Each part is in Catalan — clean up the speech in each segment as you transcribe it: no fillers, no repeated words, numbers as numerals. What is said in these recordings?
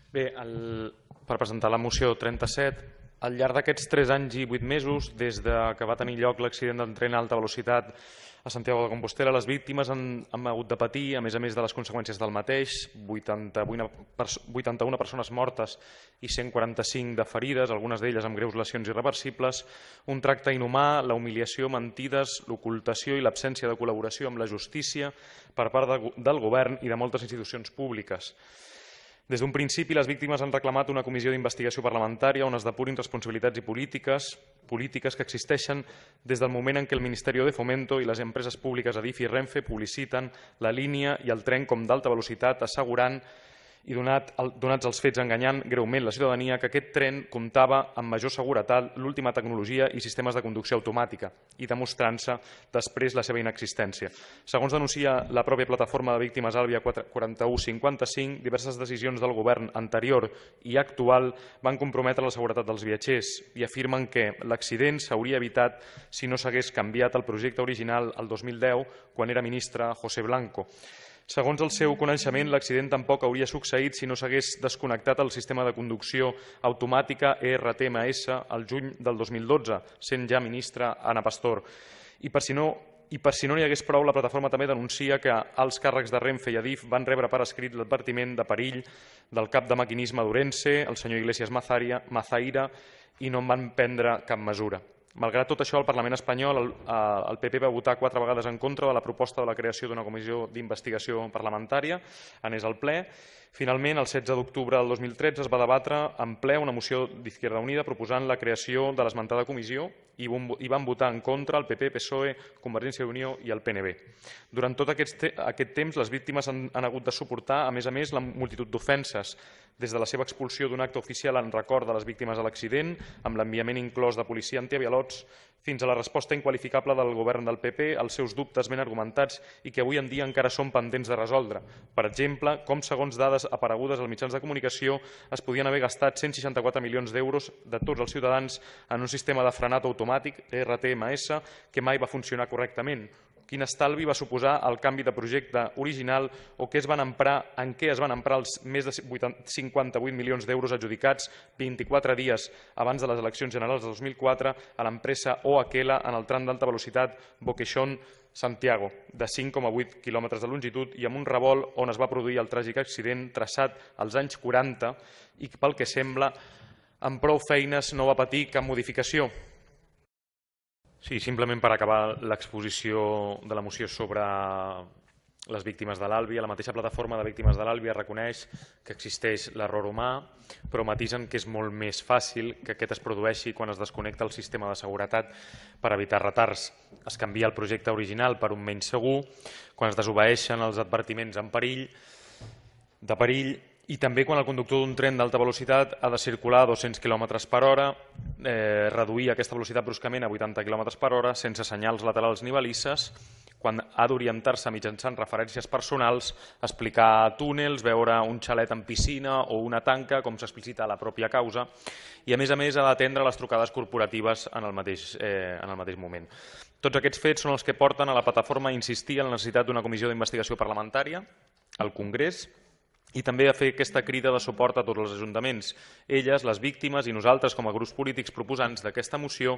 Bé, per presentar la moció 37, al llarg d'aquests 3 anys i 8 mesos, des que va tenir lloc l'accident del tren a alta velocitat a Santiago de Compostela, les víctimes han hagut de patir, a més de les conseqüències del mateix, 81 persones mortes i 145 de ferides, algunes d'elles amb greus lesions irreversibles, un tracte inhumà, la humiliació, mentides, l'ocultació i l'absència de col·laboració amb la justícia per part del govern i de moltes institucions públiques. Des d'un principi, les víctimes han reclamat una comissió d'investigació parlamentària on es depurin responsabilitats i polítiques que existeixen des del moment en què el Ministeri de Fomento i les empreses públiques Adif i Renfe publiciten la línia i el tren com d'alta velocitat, assegurant i donats els fets enganyant greument la ciutadania que aquest tren comptava amb major seguretat, l'última tecnologia i sistemes de conducció automàtica i demostrant-se després la seva inexistència. Segons denuncia la pròpia plataforma de víctimes Àlvia 4155, diverses decisions del govern anterior i actual van comprometre la seguretat dels viatgers i afirmen que l'accident s'hauria evitat si no s'hagués canviat el projecte original el 2010 quan era ministre José Blanco. Segons el seu coneixement, l'accident tampoc hauria succeït si no s'hagués desconnectat el sistema de conducció automàtica ERTMS al juny del 2012, sent ja ministra Ana Pastor. I per si no n'hi hagués prou, la plataforma també denuncia que alts càrrecs de Renfe i Adif van rebre per escrit l'advertiment de perill del cap de maquinisme d'Ourense, el senyor Iglesias Mazaira, i no en van prendre cap mesura. Malgrat tot això, al Parlament espanyol, el PP va votar 4 vegades en contra de la proposta de la creació d'una comissió d'investigació parlamentària, anés al ple. Finalment, el 16 d'octubre del 2013 es va debatre en ple una moció d'Izquierda Unida proposant la creació de l'esmentada comissió i van votar en contra el PP, PSOE, Convergència i Unió i el PNB. Durant tot aquest temps, les víctimes han hagut de suportar, a més, la multitud d'ofenses, des de la seva expulsió d'un acte oficial en record de les víctimes de l'accident, amb l'enviament inclòs de policia antiavalots, fins a la resposta inqualificable del govern del PP als seus dubtes ben argumentats i que avui en dia encara són pendents de resoldre. Per exemple, com segons dades aparegudes als mitjans de comunicació es podien haver gastat 164 milions d'euros de tots els ciutadans en un sistema de frenat automàtic, ERTMS, que mai va funcionar correctament. Quin estalvi va suposar el canvi de projecte original o en què es van emprar els més de 58 milions d'euros adjudicats 24 dies abans de les eleccions generals de 2004 a l'empresa Oakela en el tram d'alta velocitat Boqueixón-Santiago, de 5,8 quilòmetres de longitud i amb un revolt on es va produir el tràgic accident traçat als anys 40 i, pel que sembla, amb prou feines no va patir cap modificació. Sí, simplement per acabar l'exposició de la moció sobre les víctimes de l'Àlvia, la mateixa plataforma de víctimes de l'Àlvia reconeix que existeix l'error humà, però matisen que és molt més fàcil que aquest es produeixi quan es desconnecta el sistema de seguretat per evitar retards. Es canvia el projecte original per un menys segur, quan es desobeeixen els advertiments de perill, i també quan el conductor d'un tren d'alta velocitat ha de circular a 200 km per hora, reduir aquesta velocitat bruscament a 80 km per hora sense senyals laterals ni balisses, quan ha d'orientar-se mitjançant referències personals, explicar túnels, veure un xalet en piscina o una tanca, com s'explicita a la pròpia causa, i a més ha d'atendre les trucades corporatives en el mateix moment. Tots aquests fets són els que porten a la plataforma a insistir en la necessitat d'una comissió d'investigació parlamentària al Congrés i també a fer aquesta crida de suport a tots els ajuntaments. Elles, les víctimes i nosaltres, com a grups polítics proposants d'aquesta moció,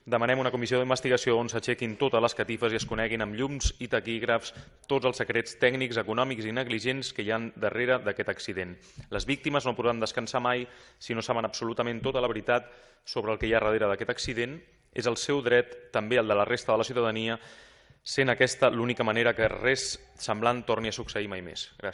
demanem una comissió d'investigació on s'aixequin totes les catifes i es coneguin amb llums i taquígrafs tots els secrets tècnics, econòmics i negligents que hi ha darrere d'aquest accident. Les víctimes no podran descansar mai si no saben absolutament tota la veritat sobre el que hi ha darrere d'aquest accident. És el seu dret, també el de la resta de la ciutadania, sent aquesta l'única manera que res semblant torni a succeir mai més. Gràcies.